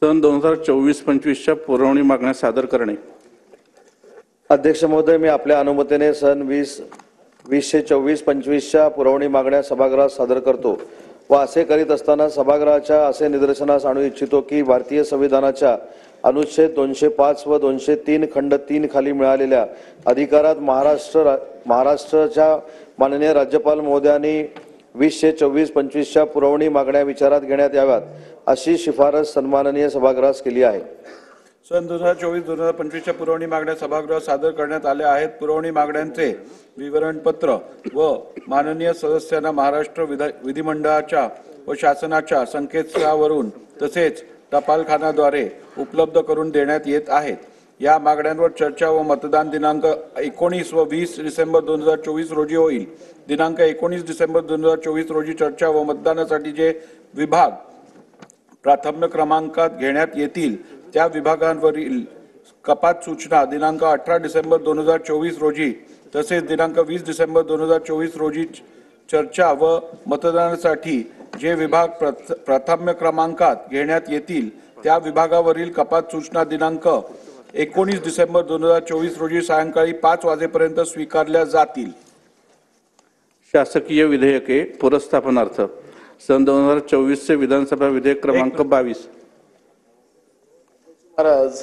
सन 2024-25च्या पुरवणी मागण्या सादर करणे। अध्यक्ष महोदय, मी आपल्या अनुमतीने सन 2024-25च्या पुरवणी मागण्या सभागृहात सादर करतो व असे करीत असताना सभागृहाच्या असे निदर्शनास आणू इच्छितो की भारतीय संविधानाच्या अनुच्छेद 205 व 203 खंड 3 खाली मिळालेल्या अधिकारात महाराष्ट्राच्या माननीय राज्यपाल महोदयांनी 2024-25च्या पुरवणी मागण्या विचारात घेण्यात याव्यात अशी शिफारस सन्माननीय सभागृहास केली आहे। सन 2024-2025च्या पुरवणी मागण्या सभागृहात सादर करण्यात आल्या आहेत। पुरवणी मागण्यांचे विवरणपत्र व माननीय सदस्यांना महाराष्ट्र विधिमंडळाच्या व शासनाच्या संकेतस्थळावरून तसेच टपालखान्याद्वारे उपलब्ध करून देण्यात येत आहेत। या मागण्यांवर चर्चा व मतदान दिनांक 19 व 20 डिसेंबर 2024 रोजी होईल। दिनांक 19 डिसेंबर 2024 रोजी चर्चा व मतदानासाठी जे विभाग प्राथम्य क्रमांकात घेण्यात येतील त्या विभागांवरील कपात सूचना दिनांक 18 डिसेंबर 2024 रोजी तसेच दिनांक 20 डिसेंबर 2024 रोजी चर्चा व मतदानासाठी जे विभाग प्राथम्य क्रमांकात घेण्यात येतील त्या विभागावरील कपात सूचना दिनांक 19 डिसेंबर 2024 रोजी सायंकाळी 5 वाजेपर्यंत स्वीकारल्या जातील। शासकीय विधेयके पुरस्थापनार्थ सन 2024 चे विधानसभा विधेयक क्रमांक 22। महाराज,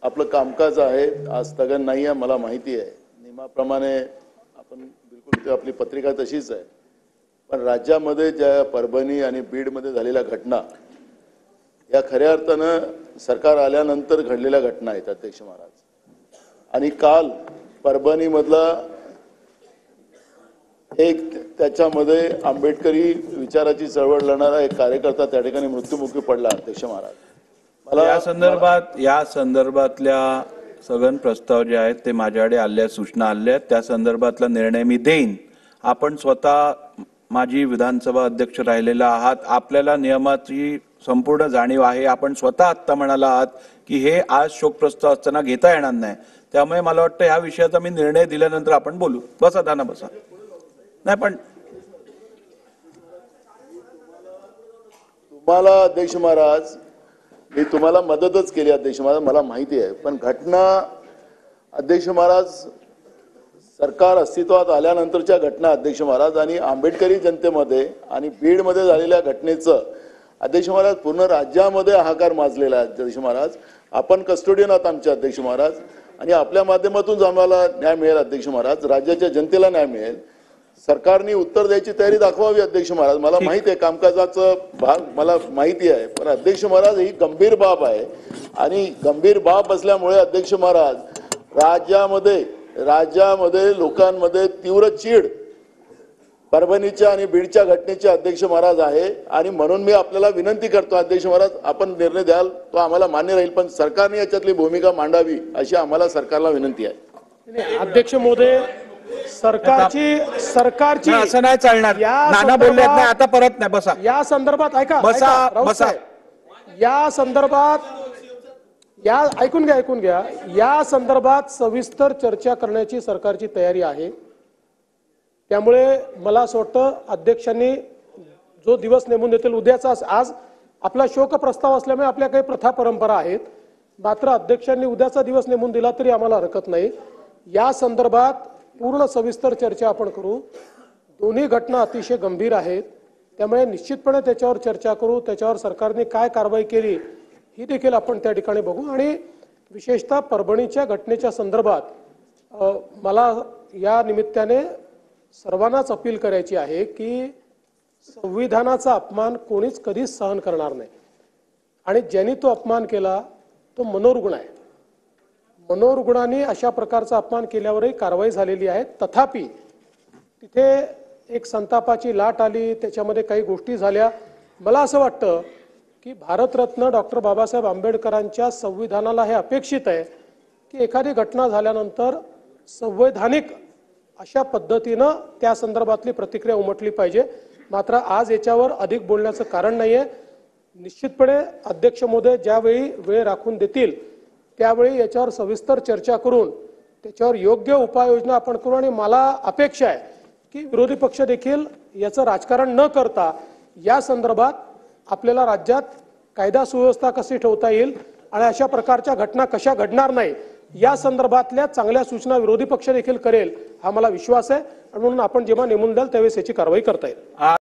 आपलं कामकाज आहे, आज स्थगन नाही आहे, मला माहिती आहे। नियमाप्रमाणे आपण बिलकुल आपली पत्रिका तशीच आहे, पण राज्यामध्ये ज्या परभणी आणि बीडमध्ये झालेल्या घटना या खऱ्या अर्थानं सरकार आल्यानंतर घडलेल्या घटना आहेत अध्यक्ष महाराज। आणि काल परभणीमधला एक त्याच्यामध्ये आंबेडकरी विचाराची चळवळ लढणारा एक कार्यकर्ता त्या ठिकाणी मृत्युमुखी पडला अध्यक्ष महाराज। या संदर्भातल्या सगळे प्रस्ताव जे आहेत ते माझ्याकडे आल्या, सूचना आल्या आहेत, त्या संदर्भातला निर्णय मी देईन। आपण स्वतः माजी विधानसभा अध्यक्ष राहिलेला आहात, आपल्याला नियमाची संपूर्ण जाणीव आहे। आपण स्वतः आत्ता म्हणाला आहात की हे आज शोक प्रस्ताव असताना घेता येणार नाही, त्यामुळे मला वाटतं ह्या विषयाचा मी निर्णय दिल्यानंतर आपण बोलू। बसा दाना बसा। नाही पण तुम्हाला अध्यक्ष महाराज मी तुम्हाला मदतच केली अध्यक्ष महाराज, मला माहिती आहे, पण घटना अध्यक्ष महाराज सरकार अस्तित्वात आल्यानंतरच्या घटना अध्यक्ष महाराज आणि आंबेडकरी जनतेमध्ये आणि बीडमध्ये झालेल्या घटनेचं अध्यक्ष महाराज पूर्ण राज्यामध्ये हाहाकार माजलेला आहे अध्यक्ष महाराज। आपण कस्टोडियन आहात आमचे अध्यक्ष महाराज आणि आपल्या माध्यमातून आम्हाला न्याय मिळेल अध्यक्ष महाराज, राज्याच्या जनतेला न्याय मिळेल। सरकारने उत्तर द्यायची तयारी दाखवावी अध्यक्ष महाराज। मला माहिती आहे कामकाजाचा भाग मला माहिती आहे, पण अध्यक्ष महाराज ही गंभीर बाब आहे आणि गंभीर बाब असल्यामुळे अध्यक्ष महाराज राज्यामध्ये लोकांमध्ये तीव्र चीड परभणीच्या आणि बीडच्या घटनेचे अध्यक्ष महाराज आहे आणि म्हणून मी आपल्याला विनंती करतो अध्यक्ष महाराज, आपण निर्णय द्याल तो आम्हाला मान्य राहील, पण सरकारने याच्यातली भूमिका मांडावी अशी आम्हाला सरकारला विनंती आहे। अध्यक्ष महोदय, सरकारची असं नाही चालणार। नाना बोलले नाही आता परत नाही। बसा। या संदर्भात ऐका, बसा। या संदर्भात ऐकून घ्या या संदर्भात सविस्तर चर्चा करण्याची सरकारची तयारी आहे। त्यामुळे मला असं वाटतं अध्यक्षांनी जो दिवस नेमून देतील उद्याचा, आज आपला शोक प्रस्ताव असल्यामुळे आपल्या काही प्रथा परंपरा आहेत, मात्र अध्यक्षांनी उद्याचा दिवस नेमून दिला तरी आम्हाला हरकत नाही। या संदर्भात पूर्ण सविस्तर चर्चा आपण करू। दोन्ही घटना अतिशय गंभीर आहेत, त्यामुळे निश्चितपणे त्याच्यावर चर्चा करू, त्याच्यावर सरकारने काय कारवाई केली ही देखील आपण त्या ठिकाणी बघू। आणि विशेषतः परभणीच्या घटनेच्या संदर्भात मला या निमित्ताने सर्वांनाच अपील करायची आहे की संविधानाचा अपमान कोणीच कधीच सहन करणार नाही आणि ज्यांनी तो अपमान केला तो मनोरुग्ण आहे। मनोरुग्णांनी अशा प्रकारचा अपमान केल्यावरही कारवाई झालेली आहे, तथापि तिथे एक संतापाची लाट आली, त्याच्यामध्ये काही गोष्टी झाल्या। मला असं वाटतं की भारतरत्न डॉक्टर बाबासाहेब आंबेडकरांच्या संविधानाला हे अपेक्षित आहे की एखादी घटना झाल्यानंतर संवैधानिक अशा पद्धतीनं त्या संदर्भातली प्रतिक्रिया उमटली पाहिजे। मात्र आज याच्यावर अधिक बोलण्याचं कारण नाहीये। निश्चितपणे अध्यक्ष महोदय ज्यावेळी वेळ राखून देतील त्यावेळी याच्यावर सविस्तर चर्चा करून त्याच्यावर योग्य उपाययोजना आपण करू। आणि मला अपेक्षा आहे की विरोधी पक्ष देखील याचं राजकारण न करता या संदर्भात आपल्याला राज्यात कायदा सुव्यवस्था कशी ठेवता येईल आणि अशा प्रकारच्या घटना कशा घडणार नाही या संदर्भातल्या चांगल्या सूचना विरोधी पक्ष देखील करेल हा मला विश्वास आहे आणि म्हणून आपण जेव्हा नेमून द्याल त्यावेळेस याची कारवाई करता येईल.